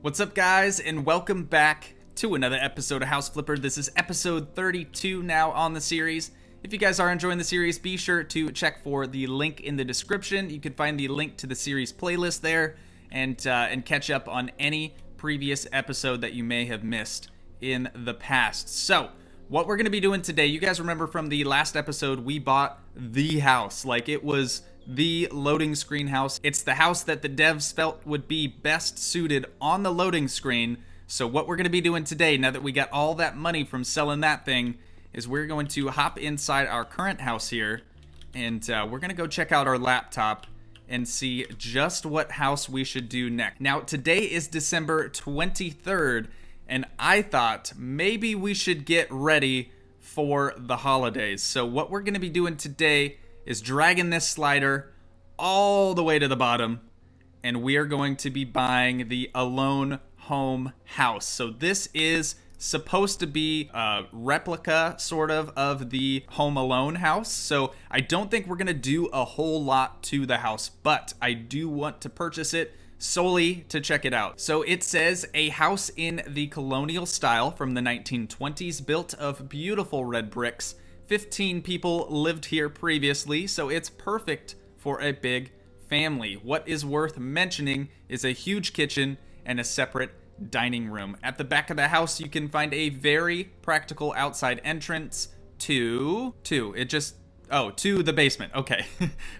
What's up, guys, and welcome back to another episode of House Flipper. This is episode 32 now on the series. If you guys are enjoying the series, be sure to check for the link in the description. You can find the link to the series playlist there and catch up on any previous episode that you may have missed in the past. So, what we're going to be doing today, you guys remember from the last episode, we bought the house. Like, it was the loading screen house. It's the house that the devs felt would be best suited on the loading screen. So what we're going to be doing today, now that we got all that money from selling that thing, is we're going to hop inside our current house here, and we're going to go check out our laptop and see just what house we should do next. Now, today is December 23rd, and I thought maybe we should get ready for the holidays. So what we're going to be doing today is dragging this slider all the way to the bottom, and we are going to be buying the Alone Home house. So this is supposed to be a replica sort of the Home Alone house. So I don't think we're gonna do a whole lot to the house, but I do want to purchase it solely to check it out. So it says a house in the colonial style from the 1920s, built of beautiful red bricks. 15 people lived here previously, so it's perfect for a big family. What is worth mentioning is a huge kitchen and a separate dining room. At the back of the house, you can find a very practical outside entrance to the basement. Okay.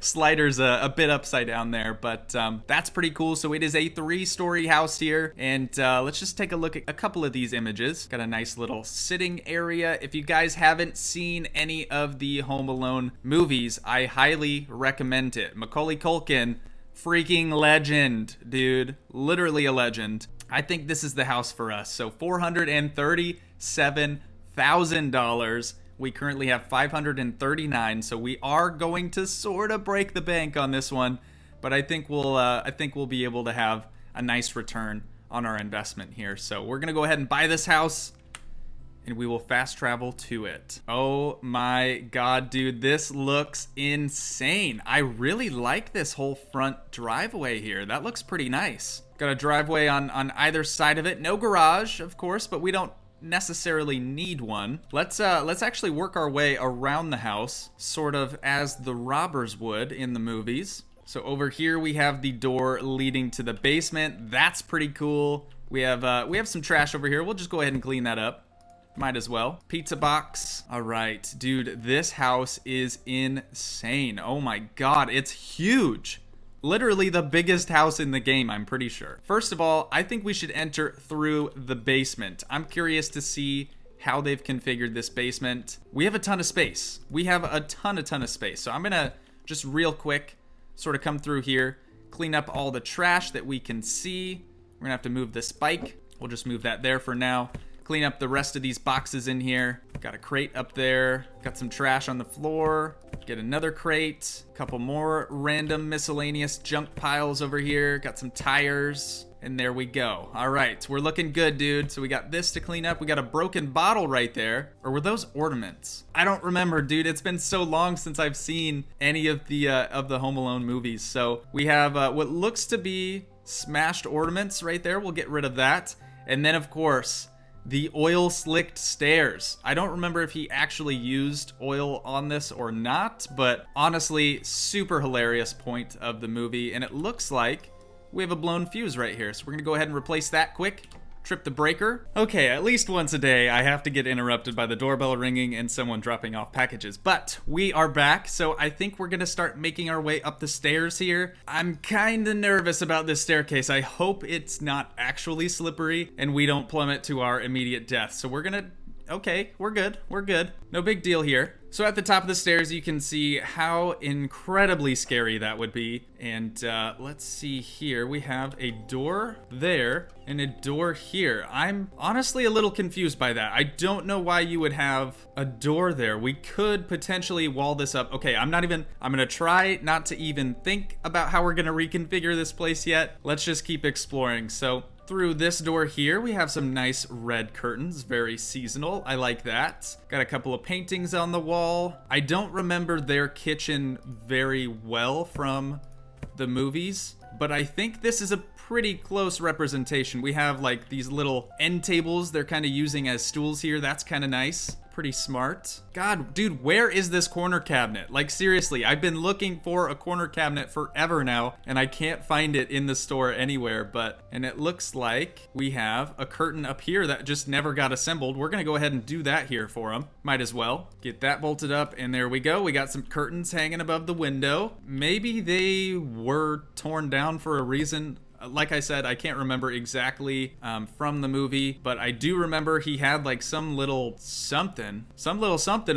Slider's a bit upside down there, but that's pretty cool. So it is a 3-story house here, and let's just take a look at a couple of these images. Got a nice little sitting area. If you guys haven't seen any of the Home Alone movies, I highly recommend it. Macaulay Culkin, freaking legend, dude. Literally a legend. I think this is the house for us. So $437,000. We currently have 539, so we are going to sort of break the bank on this one, but I think we'll be able to have a nice return on our investment here. So we're gonna go ahead and buy this house, and we will fast travel to it. Oh my god, dude, this looks insane. I really like this whole front driveway here. That looks pretty nice. Got a driveway on either side of it. No garage, of course, but we don't necessarily need one. Let's actually work our way around the house, sort of as the robbers would in the movies. So over here we have the door leading to the basement. That's pretty cool. We have some trash over here. We'll just go ahead and clean that up. Might as well. Pizza box. All right, dude, this house is insane. Oh my god, it's huge. Literally the biggest house in the game, I'm pretty sure. First of all, I think we should enter through the basement. I'm curious to see how they've configured this basement. We have a ton of space. We have a ton of space. So I'm gonna just real quick sort of come through here, clean up all the trash that we can see. We're gonna have to move this spike. We'll just move that there for now. Clean up the rest of these boxes in here. Got a crate up there. Got some trash on the floor. Get another crate. A couple more random miscellaneous junk piles over here. Got some tires. And there we go. All right, we're looking good, dude. So we got this to clean up. We got a broken bottle right there. Or were those ornaments? I don't remember, dude. It's been so long since I've seen any of the Home Alone movies. So we have what looks to be smashed ornaments right there. We'll get rid of that. And then, of course, the oil slicked stairs. I don't remember if he actually used oil on this or not, but honestly, super hilarious point of the movie. And it looks like we have a blown fuse right here. So we're gonna go ahead and replace that quick. Trip the breaker. Okay, at least once a day I have to get interrupted by the doorbell ringing and someone dropping off packages. But we are back, so I think we're gonna start making our way up the stairs here. I'm kinda nervous about this staircase. I hope it's not actually slippery and we don't plummet to our immediate death. So we're gonna... Okay, we're good. We're good. No big deal here. So at the top of the stairs, you can see how incredibly scary that would be. And let's see here. We have a door there and a door here. I'm honestly a little confused by that. I don't know why you would have a door there. We could potentially wall this up. Okay, I'm gonna try not to even think about how we're gonna reconfigure this place yet. Let's just keep exploring. So through this door here, we have some nice red curtains, very seasonal. I like that. Got a couple of paintings on the wall. I don't remember their kitchen very well from the movies. but I think this is a pretty close representation. We have like these little end tables they're kind of using as stools here. That's kind of nice. Pretty smart. God, dude, where is this corner cabinet? Like, seriously, I've been looking for a corner cabinet forever now, and I can't find it in the store anywhere, and it looks like we have a curtain up here that just never got assembled. We're gonna go ahead and do that here for them. Might as well. Get that bolted up, and there we go. We got some curtains hanging above the window. Maybe they were torn down for a reason. Like I said, I can't remember exactly from the movie, but I do remember he had like some little something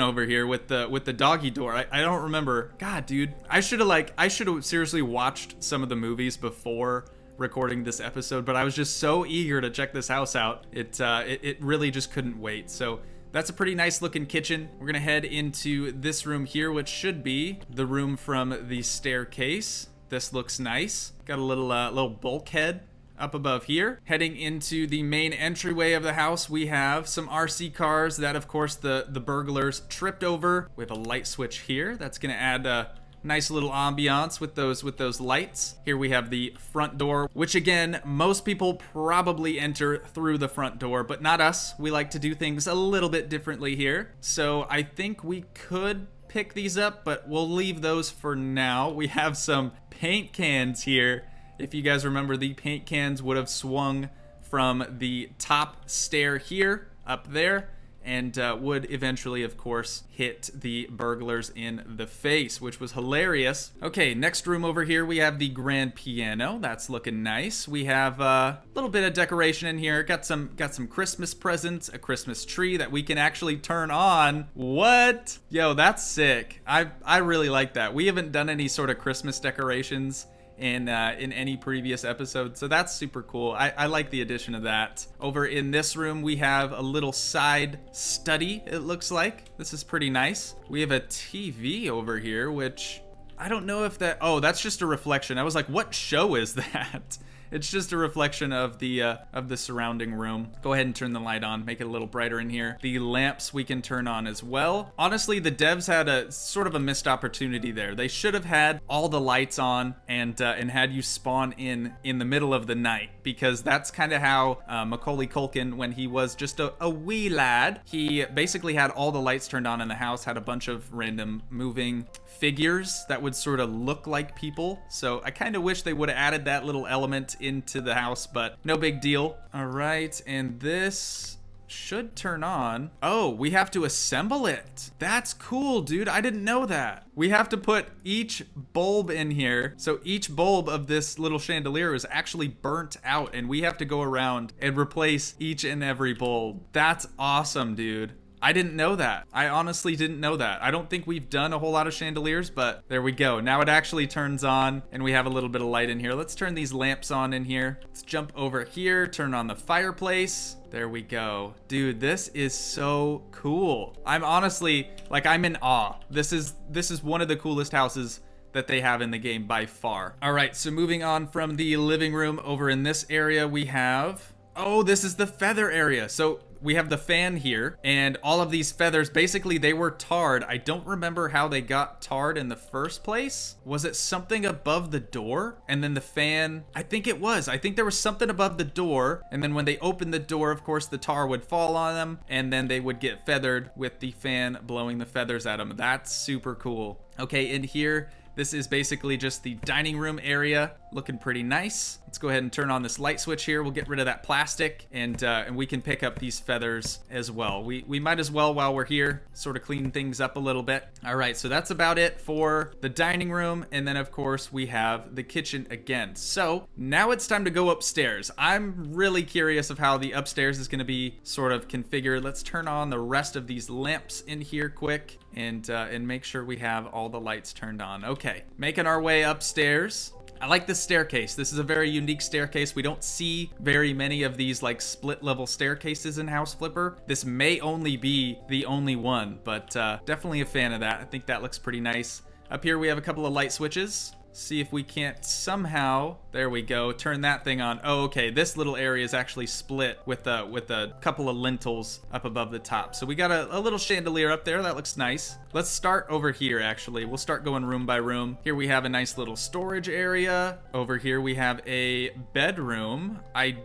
over here with the doggy door. I don't remember. God, dude, I should have seriously watched some of the movies before recording this episode, but I was just so eager to check this house out. It really just couldn't wait. So that's a pretty nice looking kitchen. We're gonna head into this room here, which should be the room from the staircase. This looks nice. Got a little bulkhead up above here. Heading into the main entryway of the house, we have some RC cars that, of course, the burglars tripped over. We have a light switch here. That's gonna add a nice little ambiance with those lights. Here we have the front door, which again, most people probably enter through the front door, but not us. We like to do things a little bit differently here. So I think we could pick these up, but we'll leave those for now. We have some paint cans here. If you guys remember, the paint cans would have swung from the top stair here up there and would eventually, of course, hit the burglars in the face, which was hilarious. Okay, next room over here, we have the grand piano. That's looking nice. We have a little bit of decoration in here. Got some Christmas presents, a Christmas tree that we can actually turn on. What? Yo, that's sick. I really like that. We haven't done any sort of Christmas decorations in any previous episode, so that's super cool. I like the addition of that. Over in this room, we have a little side study, it looks like. This is pretty nice. We have a TV over here, which I don't know if oh, that's just a reflection. I was like, what show is that? It's just a reflection of the surrounding room. Go ahead and turn the light on, make it a little brighter in here. The lamps we can turn on as well. Honestly, the devs had a sort of a missed opportunity there. They should have had all the lights on and had you spawn in the middle of the night, because that's kind of how Macaulay Culkin, when he was just a wee lad, he basically had all the lights turned on in the house, had a bunch of random moving figures that would sort of look like people. So I kind of wish they would have added that little element into the house, but no big deal. All right, and this should turn on. Oh, we have to assemble it. That's cool, dude. I didn't know that. We have to put each bulb in here. So each bulb of this little chandelier is actually burnt out, and we have to go around and replace each and every bulb. That's awesome, dude. I didn't know that. I honestly didn't know that. I don't think we've done a whole lot of chandeliers, but there we go. Now it actually turns on and we have a little bit of light in here. Let's turn these lamps on in here. Let's jump over here, turn on the fireplace. There we go. Dude, this is so cool. I'm honestly, like, I'm in awe. This is one of the coolest houses that they have in the game by far. All right, so moving on from the living room, over in this area we have, oh, this is the feather area. So we have the fan here, and all of these feathers, basically they were tarred. I don't remember how they got tarred in the first place. Was it something above the door? And then the fan, I think it was. I think there was something above the door, and then when they opened the door, of course, the tar would fall on them, and then they would get feathered with the fan blowing the feathers at them. That's super cool. Okay, in here, this is basically just the dining room area, looking pretty nice. Let's go ahead and turn on this light switch here. We'll get rid of that plastic, and we can pick up these feathers as well. We might as well, while we're here, sort of clean things up a little bit. All right, so that's about it for the dining room, and then of course we have the kitchen again. So now it's time to go upstairs. I'm really curious of how the upstairs is gonna be sort of configured. Let's turn on the rest of these lamps in here quick, and make sure we have all the lights turned on. Okay, making our way upstairs. I like this staircase. This is a very unique staircase. We don't see very many of these like split level staircases in House Flipper. This may only be the only one, but definitely a fan of that. I think that looks pretty nice. Up here we have a couple of light switches. see if we can't somehow, there we go, turn that thing on. Oh, okay, this little area is actually split with a couple of lintels up above the top. So we got a little chandelier up there. That looks nice. Let's start over here, actually. We'll start going room by room. Here we have a nice little storage area. Over here we have a bedroom. I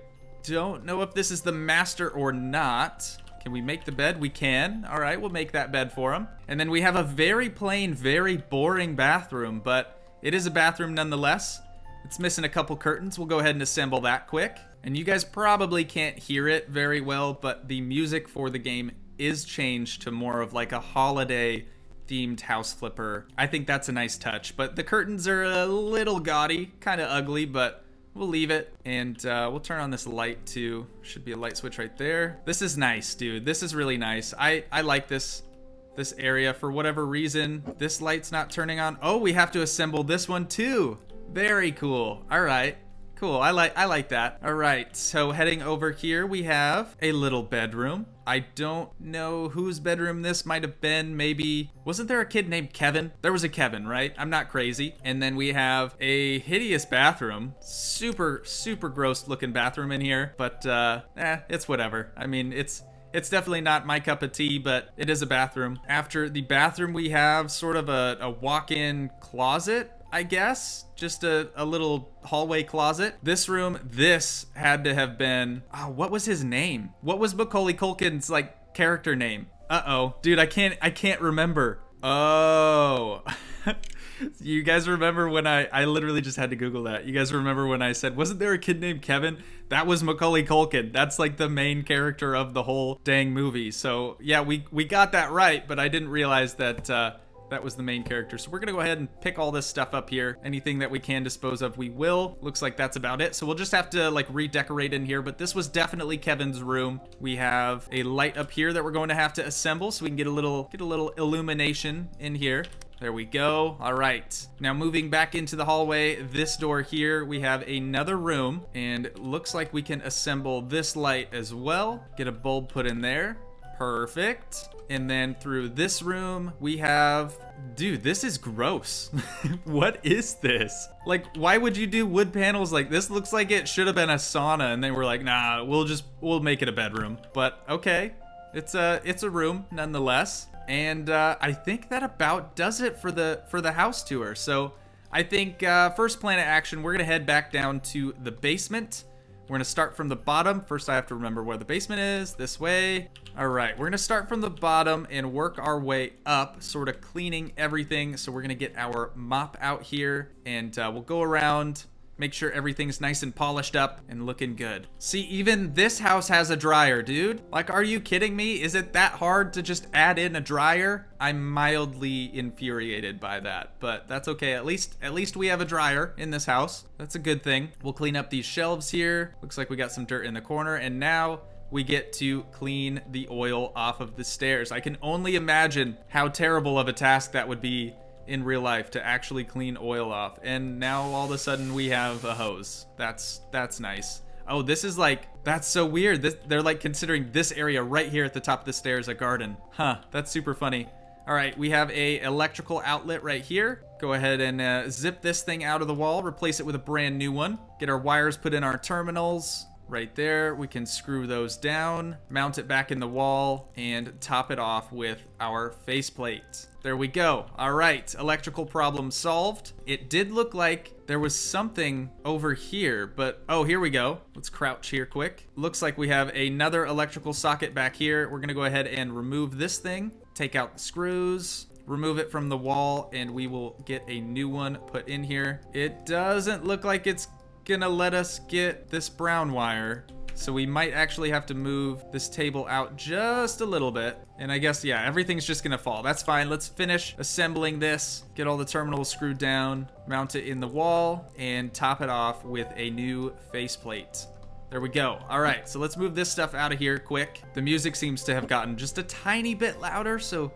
don't know if this is the master or not. Can we make the bed? We can. All right, we'll make that bed for him. And then we have a very plain, very boring bathroom, but it is a bathroom nonetheless. It's missing a couple curtains. We'll go ahead and assemble that quick. And you guys probably can't hear it very well, but the music for the game is changed to more of like a holiday themed house flipper. I think that's a nice touch, but the curtains are a little gaudy, kind of ugly, but we'll leave it, and we'll turn on this light too. Should be a light switch right there. This is nice, dude. This is really nice. I like this area. For whatever reason, this light's not turning on. Oh, we have to assemble this one too. Very cool. All right. Cool. I like that. All right. So heading over here, we have a little bedroom. I don't know whose bedroom this might have been. Maybe, wasn't there a kid named Kevin? There was a Kevin, right? I'm not crazy. And then we have a hideous bathroom. Super, super gross looking bathroom in here, but it's whatever. I mean, it's definitely not my cup of tea, but it is a bathroom. After the bathroom, we have sort of a walk-in closet, I guess. Just a little hallway closet. This room, this had to have been, what was his name? What was Macaulay Culkin's like character name? Uh-oh, dude, I can't remember. Oh, you guys remember when I literally just had to Google that. You guys remember when I said, wasn't there a kid named Kevin? That was Macaulay Culkin. That's like the main character of the whole dang movie. So yeah, we got that right, but I didn't realize that that was the main character. So we're gonna go ahead and pick all this stuff up here. Anything that we can dispose of, we will. Looks like that's about it. So we'll just have to like redecorate in here, but this was definitely Kevin's room. We have a light up here that we're going to have to assemble so we can get a little illumination in here. There we go. All right. Now moving back into the hallway, this door here, we have another room, and looks like we can assemble this light as well. Get a bulb put in there. Perfect. And then through this room, we have, dude, this is gross. What is this? Like, why would you do wood panels like this? Looks like it should have been a sauna, and they were like, nah, we'll make it a bedroom. But okay, it's a room nonetheless. And I think that about does it for the house tour. So I think first plan of action, we're gonna head back down to the basement. We're gonna start from the bottom. First, I have to remember where the basement is, this way. All right, we're gonna start from the bottom and work our way up, sort of cleaning everything. So we're gonna get our mop out here, and we'll go around, make sure everything's nice and polished up and looking good. See, even this house has a dryer, dude. Like, are you kidding me? Is it that hard to just add in a dryer? I'm mildly infuriated by that, but that's okay. At least we have a dryer in this house. That's a good thing. We'll clean up these shelves here. Looks like we got some dirt in the corner, and now we get to clean the oil off of the stairs. I can only imagine how terrible of a task that would be in real life to actually clean oil off. And now all of a sudden we have a hose. That's nice. Oh, this is like, that's so weird. They're like considering this area right here at the top of the stairs a garden. Huh, that's super funny. All right, we have a electrical outlet right here. Go ahead and zip this thing out of the wall, replace it with a brand new one. Get our wires put in our terminals. Right there, we can screw those down, mount it back in the wall, and top it off with our faceplate. There we go. All right, electrical problem solved. It did look like there was something over here, but oh, here we go. Let's crouch here quick. Looks like we have another electrical socket back here. We're gonna go ahead and remove this thing, take out the screws, remove it from the wall, and we will get a new one put in here. It doesn't look like it's gonna let us get this brown wire, so we might actually have to move this table out just a little bit. And I guess, yeah, everything's just gonna fall. That's fine. Let's finish assembling this, get all the terminals screwed down, mount it in the wall, and top it off with a new faceplate. There we go. All right, so let's move this stuff out of here quick. The music seems to have gotten just a tiny bit louder, so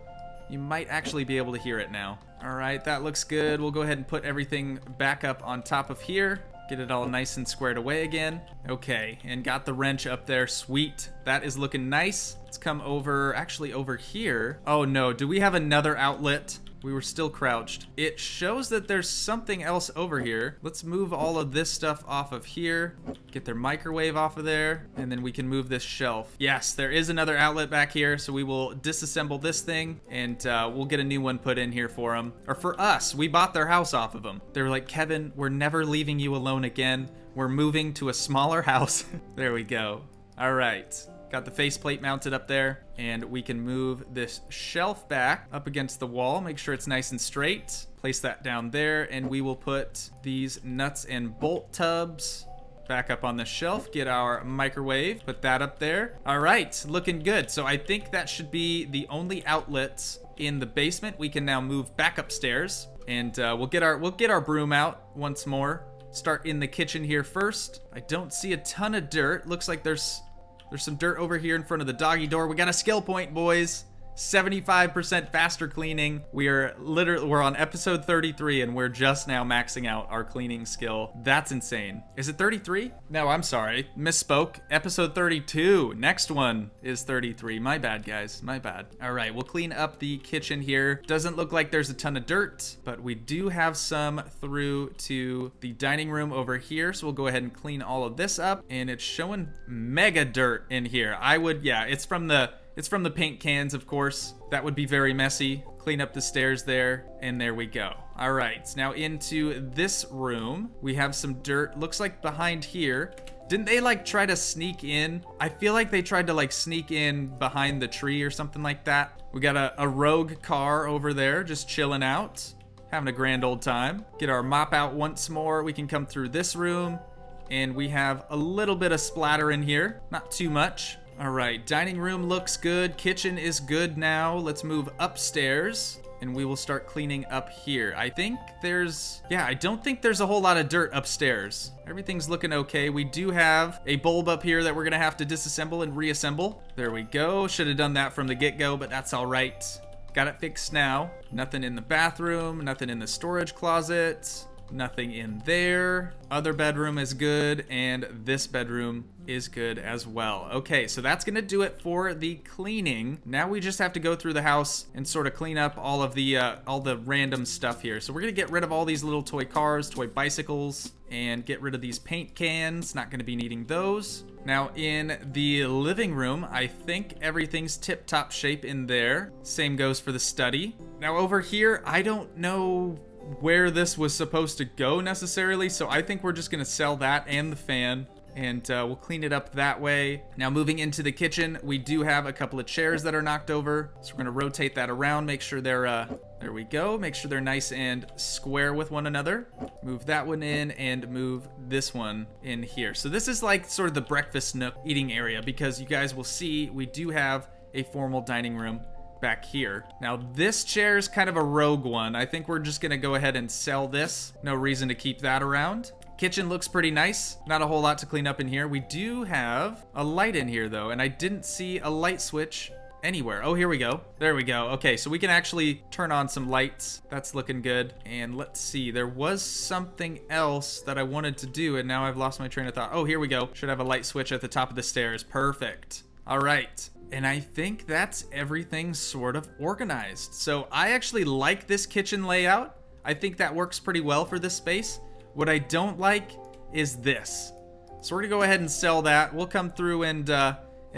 you might actually be able to hear it now. All right, that looks good. We'll go ahead and put everything back up on top of here. Get it all nice and squared away again. Okay, and got the wrench up there. Sweet. That is looking nice. Let's come over, actually over here. Oh no, do we have another outlet? We were still crouched. It shows that there's something else over here. Let's move all of this stuff off of here. Get their microwave off of there. And then we can move this shelf. Yes, there is another outlet back here. So we will disassemble this thing and we'll get a new one put in here for them. Or for us. We bought their house off of them. They were like, Kevin, we're never leaving you alone again. We're moving to a smaller house. There we go. All right. Got the faceplate mounted up there, and we can move this shelf back up against the wall. Make sure it's nice and straight. Place that down there, and we will put these nuts and bolt tubs back up on the shelf. Get our microwave, put that up there. All right, looking good. So I think that should be the only outlets in the basement. We can now move back upstairs, and we'll get our broom out once more. Start in the kitchen here first. I don't see a ton of dirt. Looks like there's some dirt over here in front of the doggy door. We got a skill point, boys. 75% faster cleaning. We're on episode 33 and we're just now maxing out our cleaning skill. That's insane. Is it 33? No, I'm sorry. Misspoke. Episode 32. Next one is 33. My bad, guys. My bad. All right, we'll clean up the kitchen here. Doesn't look like there's a ton of dirt, but we do have some through to the dining room over here. So we'll go ahead and clean all of this up. And it's showing mega dirt in here. It's from the paint cans, of course. That would be very messy. Clean up the stairs there, and there we go. All right, now into this room. We have some dirt. Looks like behind here. Didn't they like try to sneak in? I feel like they tried to like sneak in behind the tree or something like that. We got a rogue car over there just chilling out, having a grand old time. Get our mop out once more. We can come through this room, and we have a little bit of splatter in here. Not too much. All right, dining room looks good. Kitchen is good now. Let's move upstairs and we will start cleaning up here. I don't think there's a whole lot of dirt upstairs. Everything's looking okay. We do have a bulb up here that we're gonna have to disassemble and reassemble. There we go. Should have done that from the get-go, but that's all right. Got it fixed now. Nothing in the bathroom, nothing in the storage closet. Nothing in there. Other bedroom is good, and this bedroom is good as well. Okay, so that's gonna do it for the cleaning. Now we just have to go through the house and sort of clean up all the random stuff here. So we're gonna get rid of all these little toy cars, toy bicycles, and get rid of these paint cans. Not gonna be needing those. Now in the living room, I think everything's tip-top shape in there. Same goes for the study. Now over here, I don't know where this was supposed to go necessarily, so I think we're just gonna sell that and the fan, and we'll clean it up that way. Now moving into the kitchen, we do have a couple of chairs that are knocked over, so we're gonna rotate that around, make sure they're there we go, make sure they're nice and square with one another. Move that one in and move this one in here. So this is like sort of the breakfast nook eating area, because you guys will see we do have a formal dining room back here. Now this chair is kind of a rogue one. I think we're just gonna go ahead and sell this. No reason to keep that around. Kitchen looks pretty nice. Not a whole lot to clean up in here. We do have a light in here though, and I didn't see a light switch anywhere. Oh, here we go. There we go. Okay, so we can actually turn on some lights. That's looking good. And let's see, there was something else that I wanted to do, and now I've lost my train of thought. Oh, here we go. Should have a light switch at the top of the stairs. Perfect. All right. And I think that's everything sort of organized. So I actually like this kitchen layout. I think that works pretty well for this space. What I don't like is this. So we're gonna go ahead and sell that. We'll come through and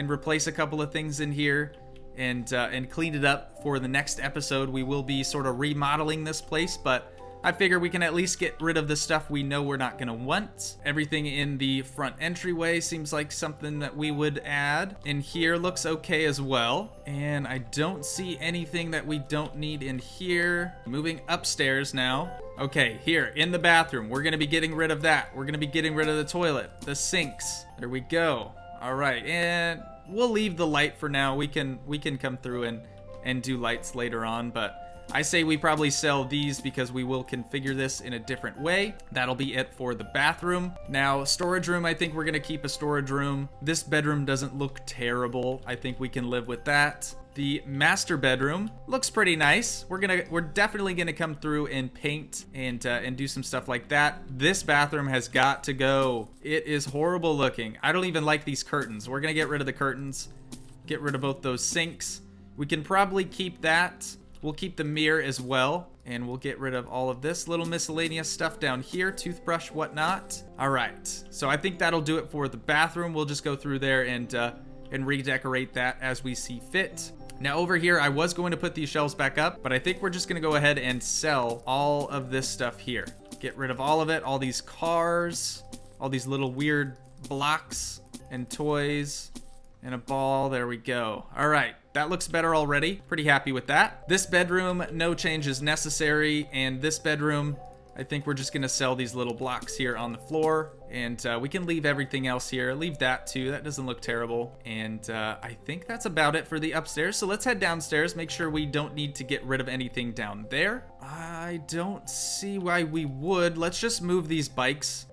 replace a couple of things in here and clean it up for the next episode. We will be sort of remodeling this place, but I figure we can at least get rid of the stuff we know we're not gonna want. Everything in the front entryway seems like something that we would add. In here looks okay as well. And I don't see anything that we don't need in here. Moving upstairs now. Okay, here in the bathroom, we're gonna be getting rid of that. We're gonna be getting rid of the toilet, the sinks. There we go. All right, and we'll leave the light for now. We can come through and do lights later on, but I say we probably sell these because we will configure this in a different way. That'll be it for the bathroom. Now, storage room, I think we're gonna keep a storage room. This bedroom doesn't look terrible. I think we can live with that. The master bedroom looks pretty nice. We're definitely gonna come through and paint and do some stuff like that. This bathroom has got to go. It is horrible looking. I don't even like these curtains. We're gonna get rid of the curtains. Get rid of both those sinks. We can probably keep that. We'll keep the mirror as well, and we'll get rid of all of this little miscellaneous stuff down here, toothbrush, whatnot. All right, so I think that'll do it for the bathroom. We'll just go through there and redecorate that as we see fit. Now over here, I was going to put these shelves back up, but I think we're just gonna go ahead and sell all of this stuff here. Get rid of all of it, all these cars, all these little weird blocks and toys and a ball. There we go. All right, that looks better already. Pretty happy with that. This bedroom, no changes necessary. And this bedroom, I think we're just gonna sell these little blocks here on the floor, and we can leave everything else here. Leave that too, that doesn't look terrible. And I think that's about it for the upstairs. So let's head downstairs, make sure we don't need to get rid of anything down there. I don't see why we would. Let's just move these bikes.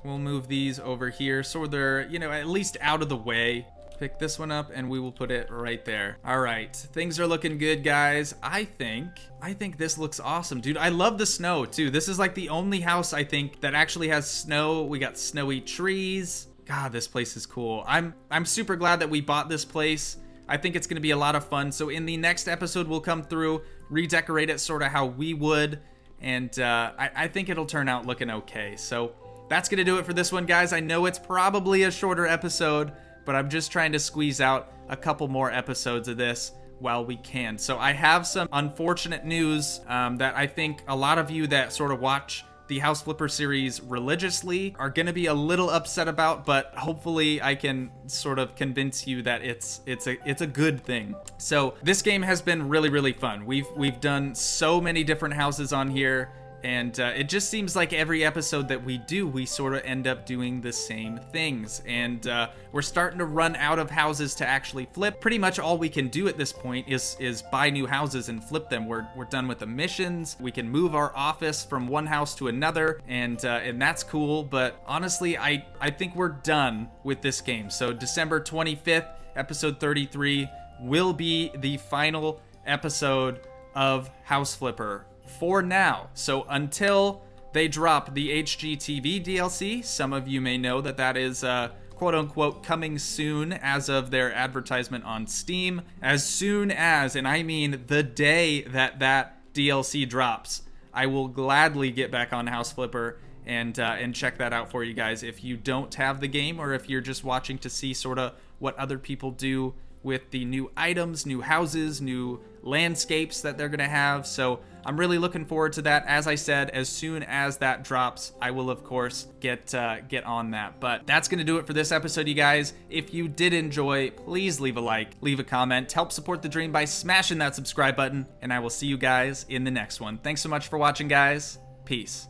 We'll move these over here so they're, you know, at least out of the way. Pick this one up and we will put it right there. All right, things are looking good, guys. I think this looks awesome, dude. I love the snow too. This is like the only house I think that actually has snow. We got snowy trees. God, this place is cool. I'm super glad that we bought this place. I think it's gonna be a lot of fun. So in the next episode, we'll come through, redecorate it sort of how we would, and I think it'll turn out looking okay. So that's gonna do it for this one, guys. I know it's probably a shorter episode, but I'm just trying to squeeze out a couple more episodes of this while we can. So I have some unfortunate news that I think a lot of you that sort of watch the House Flipper series religiously are gonna be a little upset about, but hopefully I can sort of convince you that it's a good thing. So this game has been really, really fun. We've done so many different houses on here, and it just seems like every episode that we do, we sort of end up doing the same things. And we're starting to run out of houses to actually flip. Pretty much all we can do at this point is buy new houses and flip them. We're done with the missions. We can move our office from one house to another, and that's cool. But honestly, I think we're done with this game. So December 25th, episode 33 will be the final episode of House Flipper for now. So until they drop the HGTV DLC, some of you may know that is quote unquote coming soon as of their advertisement on Steam. As soon as, and I mean the day that DLC drops, I will gladly get back on House Flipper and check that out for you guys. If you don't have the game, or if you're just watching to see sort of what other people do with the new items, new houses, new landscapes that they're gonna have. So I'm really looking forward to that. As I said, as soon as that drops, I will of course get on that. But that's gonna do it for this episode, you guys. If you did enjoy, please leave a like, leave a comment, help support the dream by smashing that subscribe button, and I will see you guys in the next one. Thanks so much for watching, guys. Peace.